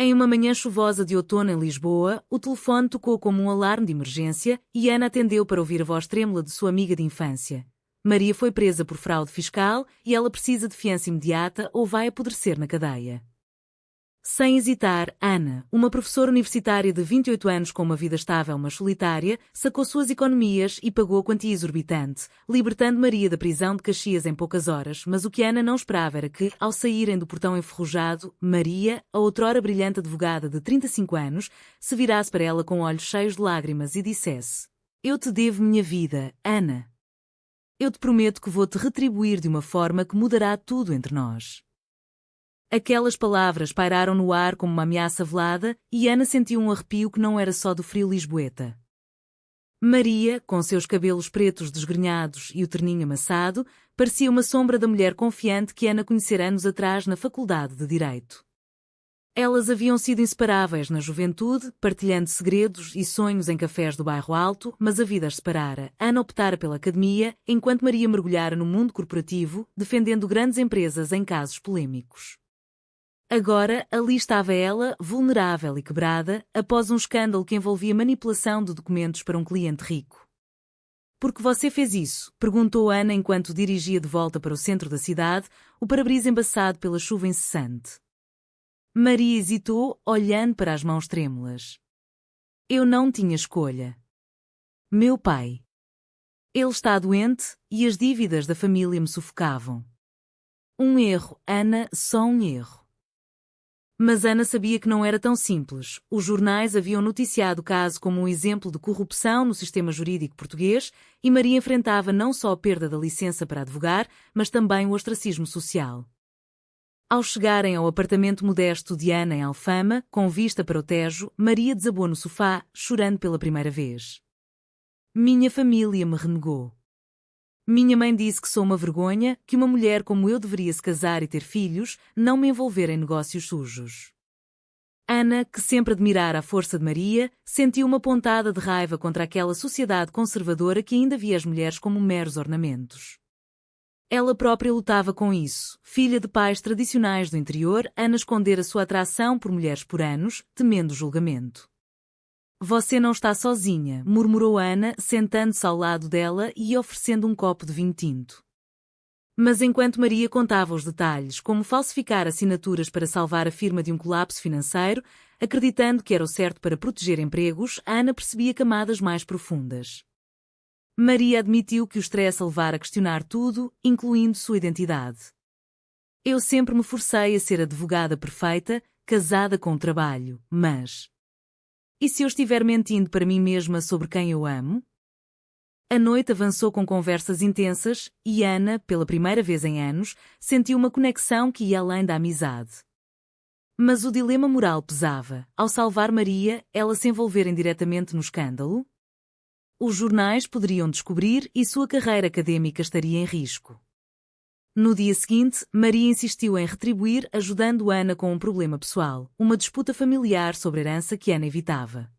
Em uma manhã chuvosa de outono em Lisboa, o telefone tocou como um alarme de emergência e Ana atendeu para ouvir a voz trêmula de sua amiga de infância. Maria foi presa por fraude fiscal e ela precisa de fiança imediata ou vai apodrecer na cadeia. Sem hesitar, Ana, uma professora universitária de 28 anos com uma vida estável mas solitária, sacou suas economias e pagou a quantia exorbitante, libertando Maria da prisão de Caxias em poucas horas, mas o que Ana não esperava era que, ao saírem do portão enferrujado, Maria, a outrora brilhante advogada de 35 anos, se virasse para ela com olhos cheios de lágrimas e dissesse: "Eu te devo minha vida, Ana. Eu te prometo que vou te retribuir de uma forma que mudará tudo entre nós." Aquelas palavras pairaram no ar como uma ameaça velada e Ana sentiu um arrepio que não era só do frio lisboeta. Maria, com seus cabelos pretos desgrenhados e o terninho amassado, parecia uma sombra da mulher confiante que Ana conhecera anos atrás na Faculdade de Direito. Elas haviam sido inseparáveis na juventude, partilhando segredos e sonhos em cafés do bairro Alto, mas a vida as separara. Ana optara pela academia, enquanto Maria mergulhara no mundo corporativo, defendendo grandes empresas em casos polêmicos. Agora, ali estava ela, vulnerável e quebrada, após um escândalo que envolvia manipulação de documentos para um cliente rico. "Por que você fez isso?", perguntou Ana enquanto dirigia de volta para o centro da cidade, o para-brisa embaçado pela chuva incessante. Maria hesitou, olhando para as mãos trêmulas. "Eu não tinha escolha. Meu pai. Ele está doente e as dívidas da família me sufocavam. Um erro, Ana, só um erro." Mas Ana sabia que não era tão simples. Os jornais haviam noticiado o caso como um exemplo de corrupção no sistema jurídico português e Maria enfrentava não só a perda da licença para advogar, mas também o ostracismo social. Ao chegarem ao apartamento modesto de Ana em Alfama, com vista para o Tejo, Maria desabou no sofá, chorando pela primeira vez. "Minha família me renegou. Minha mãe disse que sou uma vergonha, que uma mulher como eu deveria se casar e ter filhos, não me envolver em negócios sujos." Ana, que sempre admirara a força de Maria, sentiu uma pontada de raiva contra aquela sociedade conservadora que ainda via as mulheres como meros ornamentos. Ela própria lutava com isso. Filha de pais tradicionais do interior, Ana escondera sua atração por mulheres por anos, temendo o julgamento. "Você não está sozinha", murmurou Ana, sentando-se ao lado dela e oferecendo um copo de vinho tinto. Mas enquanto Maria contava os detalhes, como falsificar assinaturas para salvar a firma de um colapso financeiro, acreditando que era o certo para proteger empregos, Ana percebia camadas mais profundas. Maria admitiu que o stress a levara a questionar tudo, incluindo sua identidade. "Eu sempre me forcei a ser a advogada perfeita, casada com o trabalho, mas... e se eu estiver mentindo para mim mesma sobre quem eu amo?" A noite avançou com conversas intensas e Ana, pela primeira vez em anos, sentiu uma conexão que ia além da amizade. Mas o dilema moral pesava. Ao salvar Maria, ela se envolver indiretamente no escândalo? Os jornais poderiam descobrir e sua carreira acadêmica estaria em risco. No dia seguinte, Maria insistiu em retribuir, ajudando Ana com um problema pessoal, uma disputa familiar sobre herança que Ana evitava.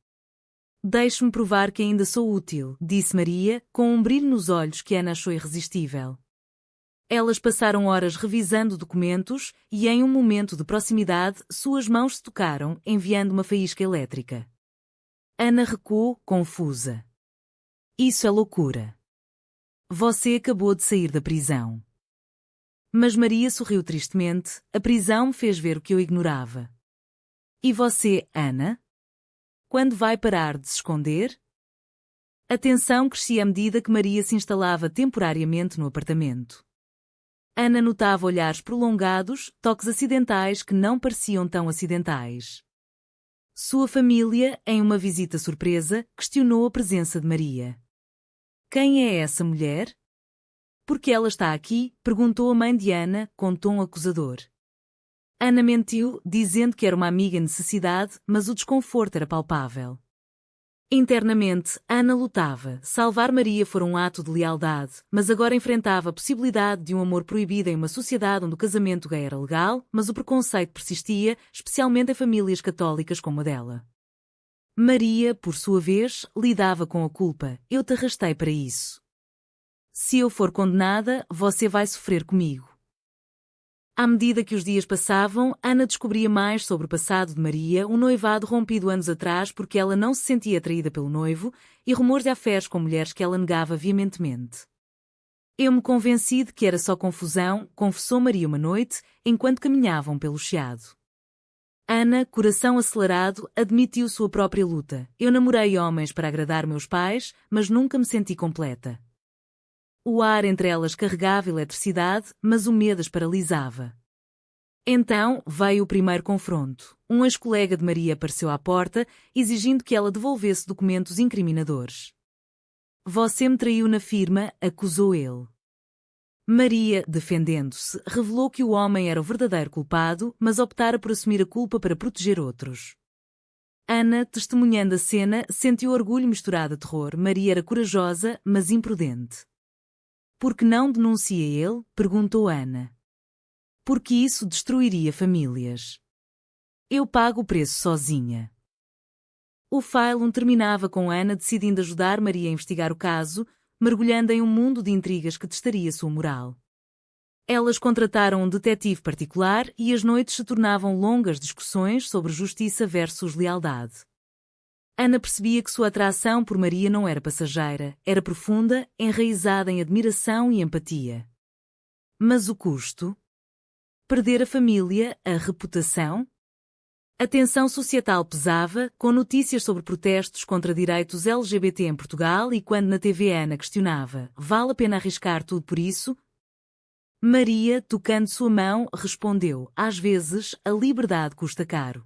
"Deixe-me provar que ainda sou útil", disse Maria, com um brilho nos olhos que Ana achou irresistível. Elas passaram horas revisando documentos e, em um momento de proximidade, suas mãos se tocaram, enviando uma faísca elétrica. Ana recuou, confusa. "Isso é loucura. Você acabou de sair da prisão." Mas Maria sorriu tristemente. "A prisão me fez ver o que eu ignorava." "E você, Ana? Quando vai parar de se esconder?" A tensão crescia à medida que Maria se instalava temporariamente no apartamento. Ana notava olhares prolongados, toques acidentais que não pareciam tão acidentais. Sua família, em uma visita surpresa, questionou a presença de Maria. "Quem é essa mulher? Por que ela está aqui?", perguntou a mãe de Ana, com tom acusador. Ana mentiu, dizendo que era uma amiga em necessidade, mas o desconforto era palpável. Internamente, Ana lutava. Salvar Maria fora um ato de lealdade, mas agora enfrentava a possibilidade de um amor proibido em uma sociedade onde o casamento gay era legal, mas o preconceito persistia, especialmente em famílias católicas como a dela. Maria, por sua vez, lidava com a culpa. "Eu te arrastei para isso. Se eu for condenada, você vai sofrer comigo." À medida que os dias passavam, Ana descobria mais sobre o passado de Maria, um noivado rompido anos atrás porque ela não se sentia atraída pelo noivo, e rumores de afés com mulheres que ela negava veementemente. Eu me convenci de que era só confusão, confessou Maria uma noite, enquanto caminhavam pelo Chiado. Ana, coração acelerado, admitiu sua própria luta. Eu namorei homens para agradar meus pais, mas nunca me senti completa. O ar entre elas carregava eletricidade, mas o medo as paralisava. Então veio o primeiro confronto. Um ex-colega de Maria apareceu à porta, exigindo que ela devolvesse documentos incriminadores. Você me traiu na firma, acusou ele. Maria, defendendo-se, revelou que o homem era o verdadeiro culpado, mas optara por assumir a culpa para proteger outros. Ana, testemunhando a cena, sentiu orgulho misturado a terror. Maria era corajosa, mas imprudente. Por que não denuncia ele? Perguntou Ana. Porque isso destruiria famílias. Eu pago o preço sozinha. O Phylum terminava com Ana decidindo ajudar Maria a investigar o caso, mergulhando em um mundo de intrigas que testaria sua moral. Elas contrataram um detetive particular e as noites se tornavam longas discussões sobre justiça versus lealdade. Ana percebia que sua atração por Maria não era passageira, era profunda, enraizada em admiração e empatia. Mas o custo? Perder a família, a reputação? A tensão societal pesava, com notícias sobre protestos contra direitos LGBT em Portugal e quando na TV Ana questionava: vale a pena arriscar tudo por isso? Maria, tocando sua mão, respondeu: às vezes, a liberdade custa caro.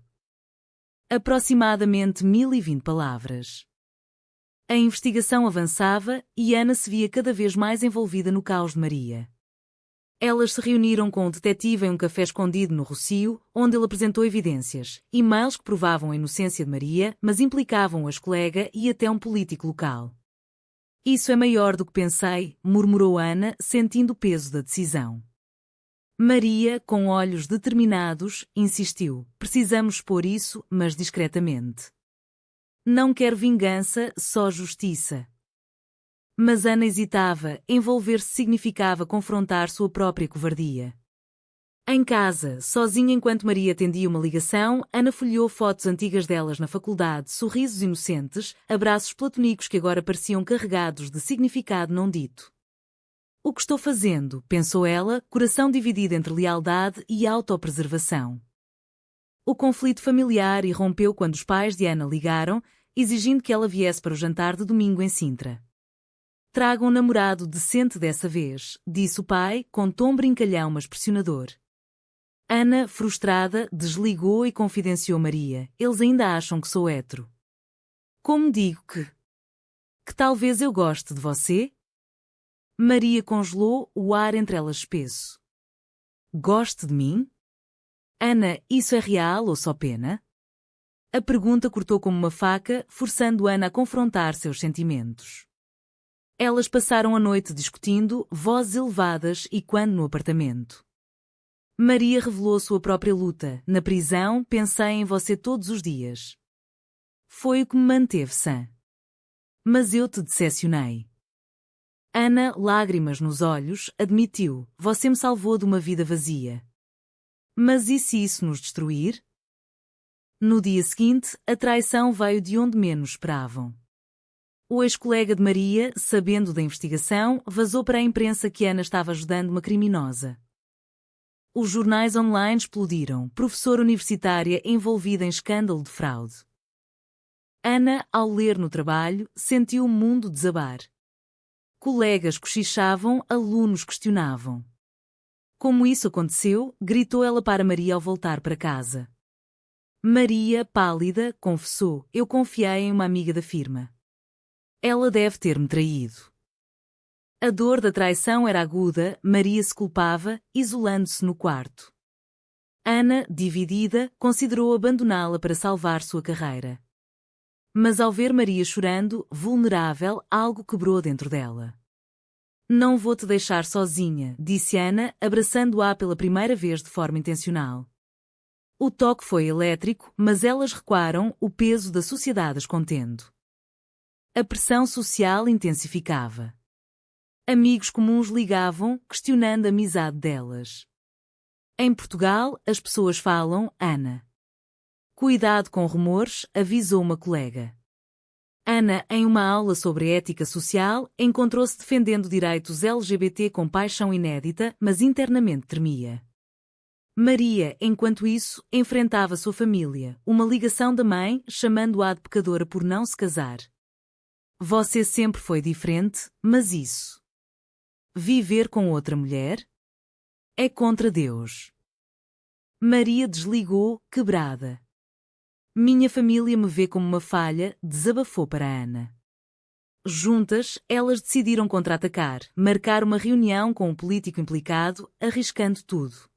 Aproximadamente 1020 palavras. A investigação avançava e Ana se via cada vez mais envolvida no caos de Maria. Elas se reuniram com o detetive em um café escondido no Rocio, onde ele apresentou evidências, e-mails que provavam a inocência de Maria, mas implicavam o ex-colega e até um político local. Isso é maior do que pensei, murmurou Ana, sentindo o peso da decisão. Maria, com olhos determinados, insistiu: precisamos expor isso, mas discretamente. Não quero vingança, só justiça. Mas Ana hesitava, envolver-se significava confrontar sua própria covardia. Em casa, sozinha enquanto Maria atendia uma ligação, Ana folheou fotos antigas delas na faculdade, sorrisos inocentes, abraços platonicos que agora pareciam carregados de significado não dito. O que estou fazendo? Pensou ela, coração dividido entre lealdade e autopreservação. O conflito familiar irrompeu quando os pais de Ana ligaram, exigindo que ela viesse para o jantar de domingo em Sintra. Traga um namorado decente dessa vez, disse o pai, com tom brincalhão mas pressionador. Ana, frustrada, desligou e confidenciou Maria: eles ainda acham que sou hétero. Como digo que talvez eu goste de você? Maria congelou, o ar entre elas espesso. Goste de mim? Ana, isso é real ou só pena? A pergunta cortou como uma faca, forçando Ana a confrontar seus sentimentos. Elas passaram a noite discutindo, vozes elevadas e quando no apartamento. Maria revelou sua própria luta. Na prisão, pensei em você todos os dias. Foi o que me manteve sã. Mas eu te decepcionei. Ana, lágrimas nos olhos, admitiu: você me salvou de uma vida vazia. Mas e se isso nos destruir? No dia seguinte, a traição veio de onde menos esperavam. O ex-colega de Maria, sabendo da investigação, vazou para a imprensa que Ana estava ajudando uma criminosa. Os jornais online explodiram: professora universitária envolvida em escândalo de fraude. Ana, ao ler no trabalho, sentiu o mundo desabar. Colegas cochichavam, alunos questionavam. Como isso aconteceu? Gritou ela para Maria ao voltar para casa. Maria, pálida, confessou: eu confiei em uma amiga da firma. Ela deve ter-me traído. A dor da traição era aguda, Maria se culpava, isolando-se no quarto. Ana, dividida, considerou abandoná-la para salvar sua carreira. Mas ao ver Maria chorando, vulnerável, algo quebrou dentro dela. Não vou te deixar sozinha, disse Ana, abraçando-a pela primeira vez de forma intencional. O toque foi elétrico, mas elas recuaram, o peso da sociedade as contendo. A pressão social intensificava. Amigos comuns ligavam, questionando a amizade delas. Em Portugal, as pessoas falam Ana. Cuidado com rumores, avisou uma colega. Ana, em uma aula sobre ética social, encontrou-se defendendo direitos LGBT com paixão inédita, mas internamente tremia. Maria, enquanto isso, enfrentava sua família, uma ligação da mãe, chamando-a de pecadora por não se casar. Você sempre foi diferente, mas isso. Viver com outra mulher? É contra Deus. Maria desligou, quebrada. Minha família me vê como uma falha, desabafou para Ana. Juntas, elas decidiram contra-atacar, marcar uma reunião com o político implicado, arriscando tudo.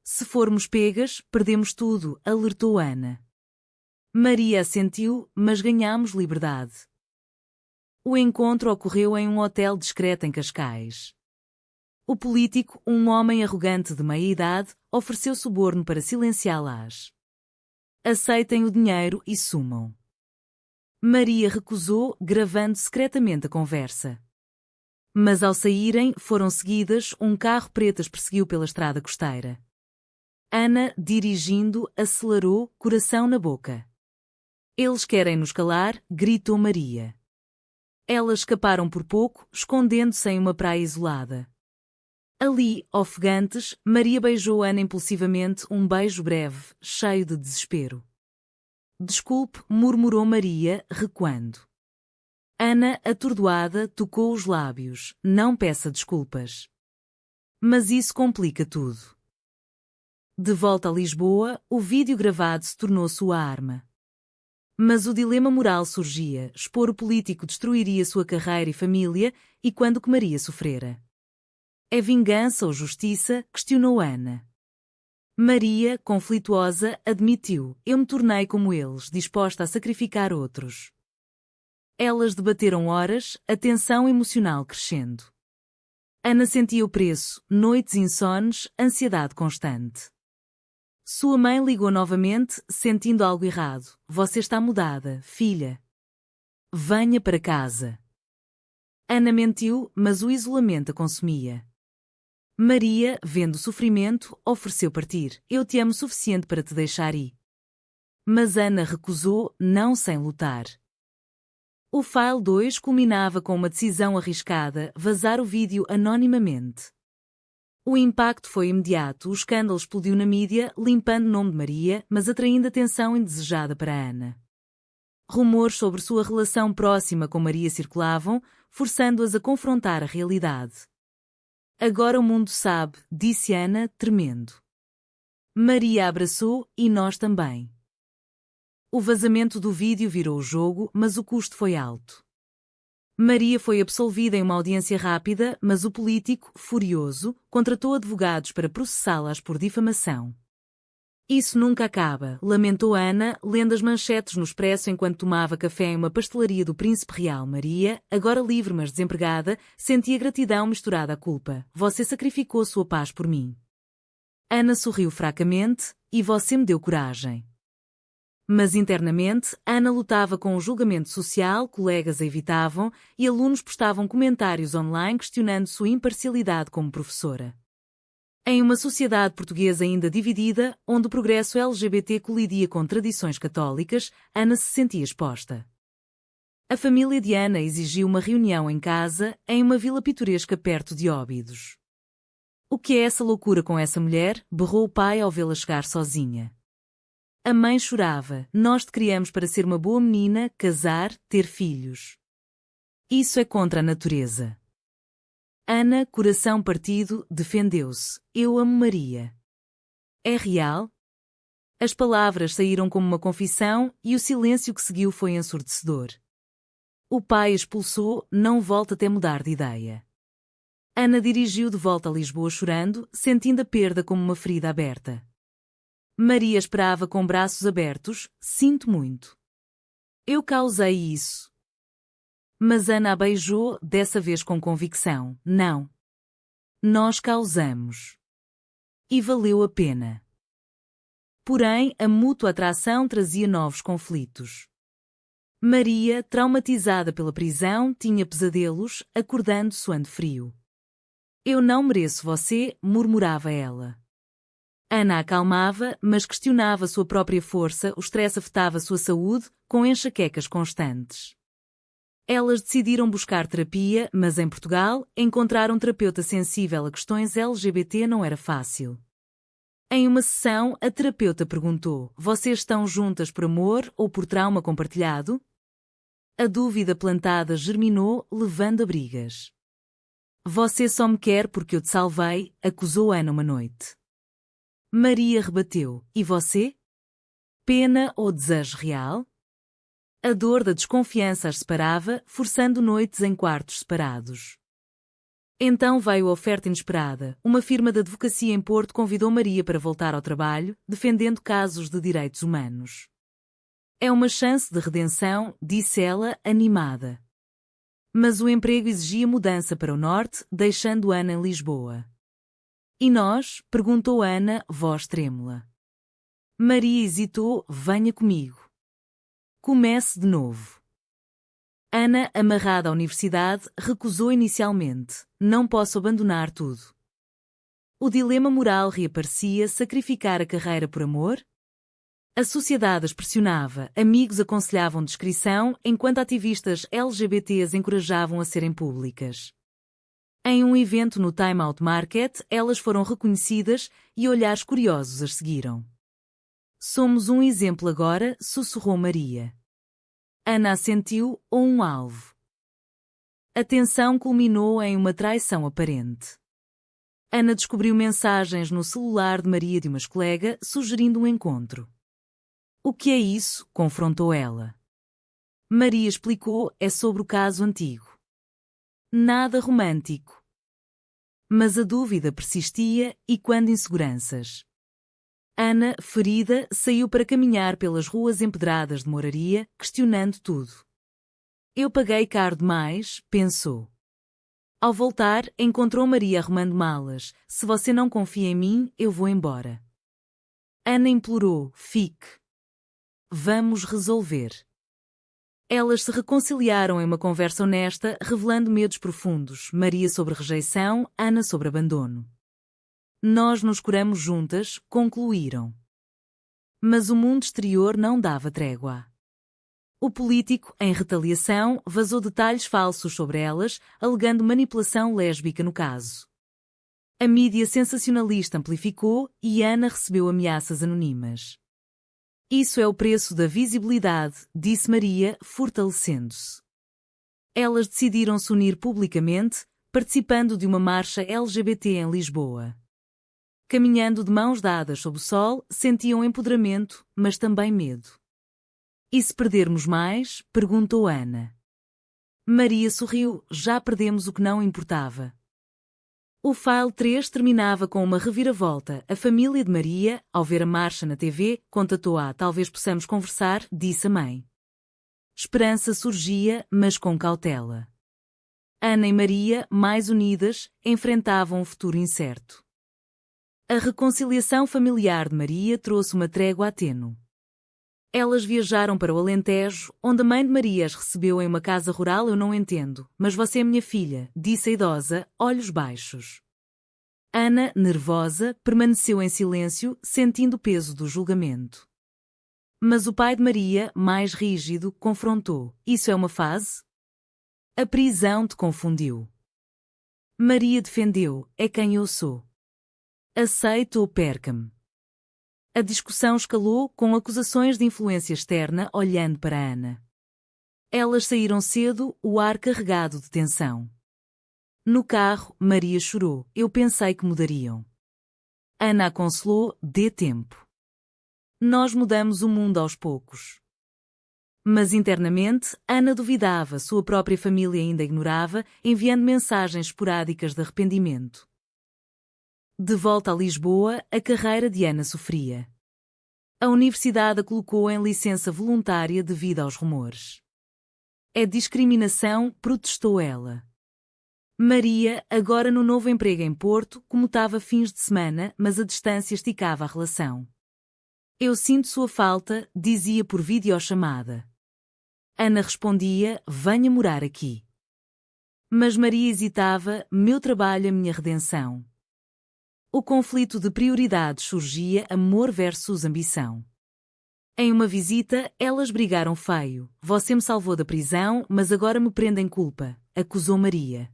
Se formos pegas, perdemos tudo, alertou Ana. Maria assentiu, mas ganhamos liberdade. O encontro ocorreu em um hotel discreto em Cascais. O político, um homem arrogante de meia-idade, ofereceu suborno para silenciá-las. Aceitem o dinheiro e sumam. Maria recusou, gravando secretamente a conversa. Mas ao saírem, foram seguidas, um carro preto as perseguiu pela estrada costeira. Ana, dirigindo, acelerou, coração na boca. Eles querem nos calar, gritou Maria. Elas escaparam por pouco, escondendo-se em uma praia isolada. Ali, ofegantes, Maria beijou Ana impulsivamente, um beijo breve, cheio de desespero. Desculpe, murmurou Maria, recuando. Ana, atordoada, tocou os lábios. Não peça desculpas. Mas isso complica tudo. De volta a Lisboa, o vídeo gravado se tornou sua arma. Mas o dilema moral surgia, expor o político destruiria sua carreira e família, e quando que Maria sofrera. É vingança ou justiça? Questionou Ana. Maria, conflituosa, admitiu, eu me tornei como eles, disposta a sacrificar outros. Elas debateram horas, a tensão emocional crescendo. Ana sentia o preço, noites insones, ansiedade constante. Sua mãe ligou novamente, sentindo algo errado. Você está mudada, filha. Venha para casa. Ana mentiu, mas o isolamento a consumia. Maria, vendo o sofrimento, ofereceu partir. Eu te amo suficiente para te deixar ir. Mas Ana recusou, não sem lutar. O file 2 culminava com uma decisão arriscada, vazar o vídeo anonimamente. O impacto foi imediato, o escândalo explodiu na mídia, limpando o nome de Maria, mas atraindo atenção indesejada para Ana. Rumores sobre sua relação próxima com Maria circulavam, forçando-as a confrontar a realidade. Agora o mundo sabe, disse Ana, tremendo. Maria abraçou, e nós também. O vazamento do vídeo virou o jogo, mas o custo foi alto. Maria foi absolvida em uma audiência rápida, mas o político, furioso, contratou advogados para processá-las por difamação. Isso nunca acaba, lamentou Ana, lendo as manchetes no Expresso enquanto tomava café em uma pastelaria do Príncipe Real. Maria, agora livre mas desempregada, sentia gratidão misturada à culpa. Você sacrificou sua paz por mim. Ana sorriu fracamente, e você me deu coragem. Mas internamente, Ana lutava com o julgamento social, colegas a evitavam, e alunos postavam comentários online questionando sua imparcialidade como professora. Em uma sociedade portuguesa ainda dividida, onde o progresso LGBT colidia com tradições católicas, Ana se sentia exposta. A família de Ana exigiu uma reunião em casa, em uma vila pitoresca perto de Óbidos. O que é essa loucura com essa mulher? Berrou o pai ao vê-la chegar sozinha. A mãe chorava. Nós te criamos para ser uma boa menina, casar, ter filhos. Isso é contra a natureza. Ana, coração partido, defendeu-se. Eu amo Maria. É real? As palavras saíram como uma confissão e o silêncio que seguiu foi ensurdecedor. O pai expulsou, não volta até mudar de ideia. Ana dirigiu de volta a Lisboa chorando, sentindo a perda como uma ferida aberta. Maria esperava com braços abertos, sinto muito. Eu causei isso. Mas Ana a beijou, dessa vez com convicção. Não. Nós causamos. E valeu a pena. Porém, a mútua atração trazia novos conflitos. Maria, traumatizada pela prisão, tinha pesadelos, acordando suando frio. Eu não mereço você, murmurava ela. Ana acalmava, mas questionava sua própria força, o stress afetava sua saúde, com enxaquecas constantes. Elas decidiram buscar terapia, mas em Portugal, encontrar um terapeuta sensível a questões LGBT não era fácil. Em uma sessão, a terapeuta perguntou: "Vocês estão juntas por amor ou por trauma compartilhado?" A dúvida plantada germinou, levando a brigas. "Você só me quer porque eu te salvei", acusou Ana uma noite. Maria rebateu: "E você? Pena ou desejo real?" A dor da desconfiança as separava, forçando noites em quartos separados. Então veio a oferta inesperada. Uma firma de advocacia em Porto convidou Maria para voltar ao trabalho, defendendo casos de direitos humanos. "É uma chance de redenção", disse ela, animada. Mas o emprego exigia mudança para o norte, deixando Ana em Lisboa. "E nós?", perguntou Ana, voz trêmula. Maria hesitou: "Venha comigo. Comece de novo." Ana, amarrada à universidade, recusou inicialmente: "Não posso abandonar tudo." O dilema moral reaparecia: sacrificar a carreira por amor? A sociedade as pressionava, amigos aconselhavam discrição, enquanto ativistas LGBTs encorajavam a serem públicas. Em um evento no Time Out Market, elas foram reconhecidas e olhares curiosos as seguiram. "Somos um exemplo agora", sussurrou Maria. Ana assentiu, ou um alvo. A tensão culminou em uma traição aparente. Ana descobriu mensagens no celular de Maria de uma colega, sugerindo um encontro. "O que é isso?", confrontou ela. Maria explicou: "É sobre o caso antigo. Nada romântico." Mas a dúvida persistia, e quando inseguranças. Ana, ferida, saiu para caminhar pelas ruas empedradas de Moraria, questionando tudo. "Eu paguei caro demais", pensou. Ao voltar, encontrou Maria arrumando malas. "Se você não confia em mim, eu vou embora." Ana implorou: "Fique. Vamos resolver." Elas se reconciliaram em uma conversa honesta, revelando medos profundos, Maria sobre rejeição, Ana sobre abandono. "Nós nos curamos juntas", concluíram. Mas o mundo exterior não dava trégua. O político, em retaliação, vazou detalhes falsos sobre elas, alegando manipulação lésbica no caso. A mídia sensacionalista amplificou e Ana recebeu ameaças anônimas. "Isso é o preço da visibilidade", disse Maria, fortalecendo-se. Elas decidiram se unir publicamente, participando de uma marcha LGBT em Lisboa. Caminhando de mãos dadas sob o sol, sentiam empoderamento, mas também medo. "E se perdermos mais?", perguntou Ana. Maria sorriu: "Já perdemos o que não importava." O file 3 terminava com uma reviravolta. A família de Maria, ao ver a marcha na TV, contatou-a: "Talvez possamos conversar", disse a mãe. Esperança surgia, mas com cautela. Ana e Maria, mais unidas, enfrentavam um futuro incerto. A reconciliação familiar de Maria trouxe uma trégua tênue. Elas viajaram para o Alentejo, onde a mãe de Maria as recebeu em uma casa rural. "Eu não entendo, mas você é minha filha", disse a idosa, olhos baixos. Ana, nervosa, permaneceu em silêncio, sentindo o peso do julgamento. Mas o pai de Maria, mais rígido, confrontou: "Isso é uma fase? A prisão te confundiu." Maria defendeu: "É quem eu sou. Aceito ou perca-me." A discussão escalou, com acusações de influência externa olhando para Ana. Elas saíram cedo, o ar carregado de tensão. No carro, Maria chorou: "Eu pensei que mudariam." Ana a consolou: "Dê tempo. Nós mudamos o mundo aos poucos." Mas internamente, Ana duvidava, sua própria família ainda ignorava, enviando mensagens esporádicas de arrependimento. De volta a Lisboa, a carreira de Ana sofria. A universidade a colocou em licença voluntária devido aos rumores. "É discriminação", protestou ela. Maria, agora no novo emprego em Porto, comutava fins de semana, mas a distância esticava a relação. "Eu sinto sua falta", dizia por videochamada. Ana respondia: "Venha morar aqui." Mas Maria hesitava: "Meu trabalho é minha redenção." O conflito de prioridades surgia: amor versus ambição. Em uma visita, elas brigaram feio. Você me salvou da prisão, mas agora me prendem culpa, acusou Maria.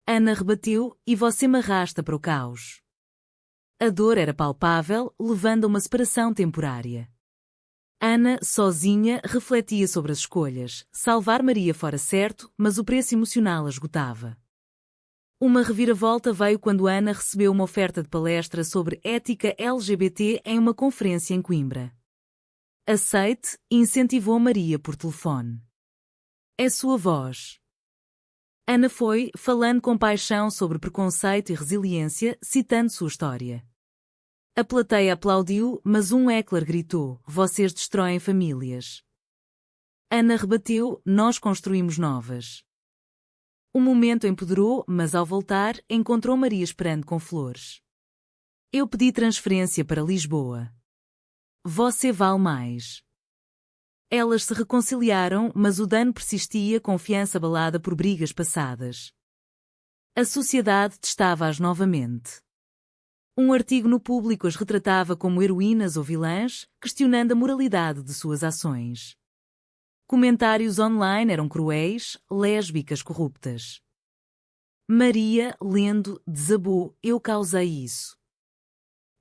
Ana rebateu: e você me arrasta para o caos. A dor era palpável, levando a uma separação temporária. Ana, sozinha, refletia sobre as escolhas. Salvar Maria fora certo, mas o preço emocional a esgotava. Uma reviravolta veio quando Ana recebeu uma oferta de palestra sobre ética LGBT em uma conferência em Coimbra. Aceite, incentivou Maria por telefone. É sua voz. Ana foi, falando com paixão sobre preconceito e resiliência, citando sua história. A plateia aplaudiu, mas um heckler gritou: vocês destroem famílias. Ana rebateu: nós construímos novas. O momento empoderou, mas ao voltar, encontrou Maria esperando com flores. Eu pedi transferência para Lisboa. Você vale mais. Elas se reconciliaram, mas o dano persistia, confiança abalada por brigas passadas. A sociedade testava-as novamente. Um artigo no Público as retratava como heroínas ou vilãs, questionando a moralidade de suas ações. Comentários online eram cruéis, lésbicas corruptas. Maria, lendo, desabou: eu causei isso.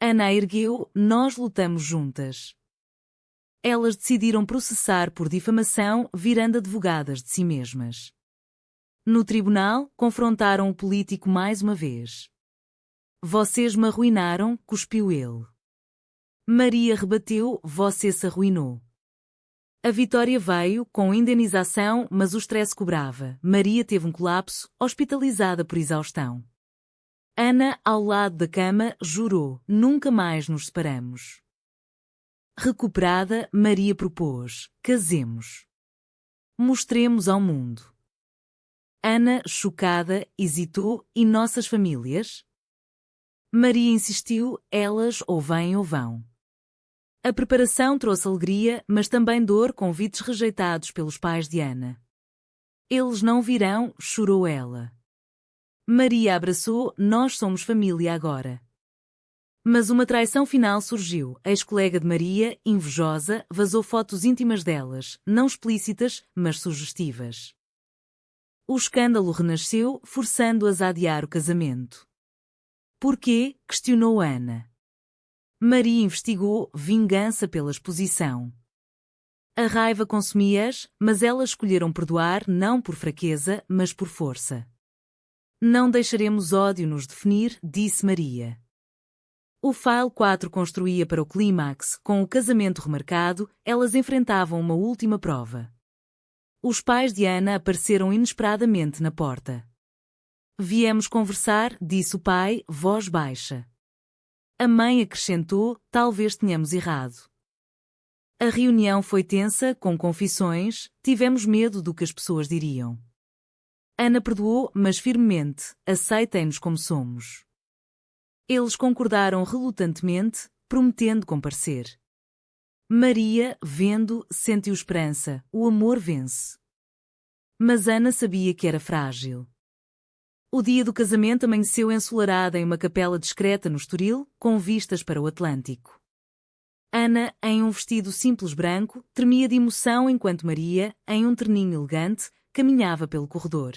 Ana ergueu: nós lutamos juntas. Elas decidiram processar por difamação, virando advogadas de si mesmas. No tribunal, confrontaram o político mais uma vez. Vocês me arruinaram, cuspiu ele. Maria rebateu: você se arruinou. A vitória veio, com indenização, mas o stress cobrava. Maria teve um colapso, hospitalizada por exaustão. Ana, ao lado da cama, jurou: nunca mais nos separamos. Recuperada, Maria propôs: casemos. Mostremos ao mundo. Ana, chocada, hesitou: e nossas famílias? Maria insistiu: elas ou vêm ou vão. A preparação trouxe alegria, mas também dor, convites rejeitados pelos pais de Ana. Eles não virão, chorou ela. Maria abraçou: nós somos família agora. Mas uma traição final surgiu. A ex-colega de Maria, invejosa, vazou fotos íntimas delas, não explícitas, mas sugestivas. O escândalo renasceu, forçando-as a adiar o casamento. Porquê? Questionou Ana. Maria investigou: vingança pela exposição. A raiva consumia-as, mas elas escolheram perdoar não por fraqueza, mas por força. Não deixaremos ódio nos definir, disse Maria. O File 4 construía para o clímax, com o casamento remarcado, elas enfrentavam uma última prova. Os pais de Ana apareceram inesperadamente na porta. Viemos conversar, disse o pai, voz baixa. A mãe acrescentou: talvez tenhamos errado. A reunião foi tensa, com confissões, tivemos medo do que as pessoas diriam. Ana perdoou, mas firmemente: aceitem-nos como somos. Eles concordaram relutantemente, prometendo comparecer. Maria, vendo, sentiu esperança: o amor vence. Mas Ana sabia que era frágil. O dia do casamento amanheceu ensolarada em uma capela discreta no Estoril, com vistas para o Atlântico. Ana, em um vestido simples branco, tremia de emoção enquanto Maria, em um terninho elegante, caminhava pelo corredor.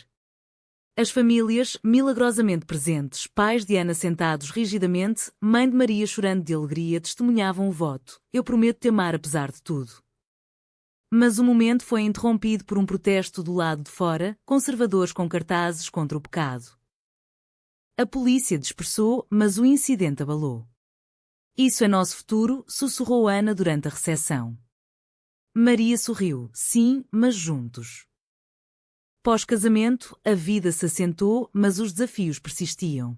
As famílias, milagrosamente presentes, pais de Ana sentados rigidamente, mãe de Maria chorando de alegria, testemunhavam o voto: eu prometo te amar apesar de tudo. Mas o momento foi interrompido por um protesto do lado de fora, conservadores com cartazes contra o pecado. A polícia dispersou, mas o incidente abalou. Isso é nosso futuro, sussurrou Ana durante a recepção. Maria sorriu: sim, mas juntos. Pós-casamento, a vida se assentou, mas os desafios persistiam.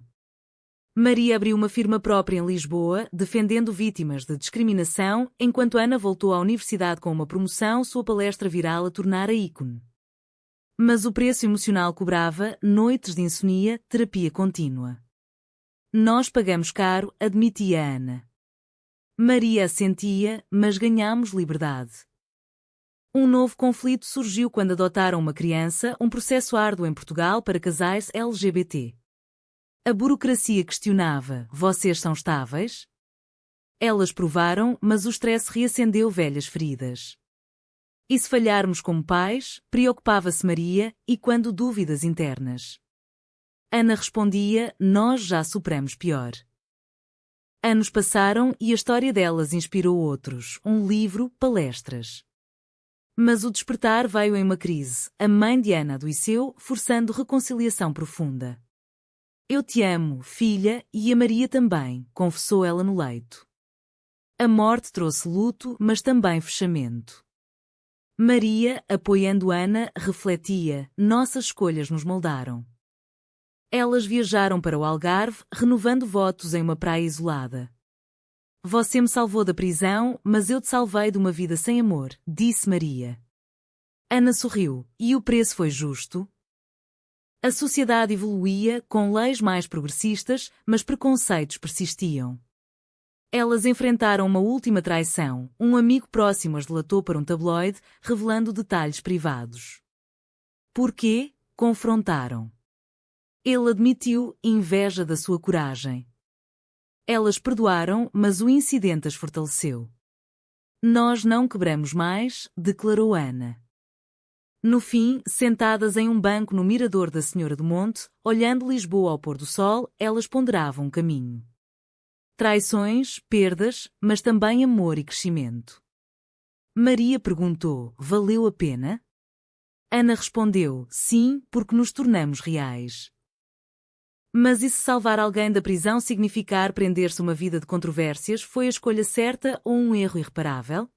Maria abriu uma firma própria em Lisboa, defendendo vítimas de discriminação, enquanto Ana voltou à universidade com uma promoção, sua palestra viral a tornar a ícone. Mas o preço emocional cobrava: noites de insomnia, terapia contínua. Nós pagamos caro, admitia Ana. Maria assentia, mas ganhamos liberdade. Um novo conflito surgiu quando adotaram uma criança, um processo árduo em Portugal para casais LGBT. A burocracia questionava: vocês são estáveis? Elas provaram, mas o stress reacendeu velhas feridas. E se falharmos como pais, preocupava-se Maria, e quando dúvidas internas? Ana respondia: nós já superamos pior. Anos passaram e a história delas inspirou outros, um livro, palestras. Mas o despertar veio em uma crise. A mãe de Ana adoeceu, forçando reconciliação profunda. Eu te amo, filha, e a Maria também, confessou ela no leito. A morte trouxe luto, mas também fechamento. Maria, apoiando Ana, refletia: nossas escolhas nos moldaram. Elas viajaram para o Algarve, renovando votos em uma praia isolada. Você me salvou da prisão, mas eu te salvei de uma vida sem amor, disse Maria. Ana sorriu. E o preço foi justo? A sociedade evoluía, com leis mais progressistas, mas preconceitos persistiam. Elas enfrentaram uma última traição. Um amigo próximo as delatou para um tabloide, revelando detalhes privados. Por quê? Confrontaram. Ele admitiu inveja da sua coragem. Elas perdoaram, mas o incidente as fortaleceu. Nós não quebramos mais, declarou Ana. No fim, sentadas em um banco no mirador da Senhora do Monte, olhando Lisboa ao pôr do sol, elas ponderavam um caminho. Traições, perdas, mas também amor e crescimento. Maria perguntou: valeu a pena? Ana respondeu: sim, porque nos tornamos reais. Mas e se salvar alguém da prisão significar prender-se uma vida de controvérsias, foi a escolha certa ou um erro irreparável?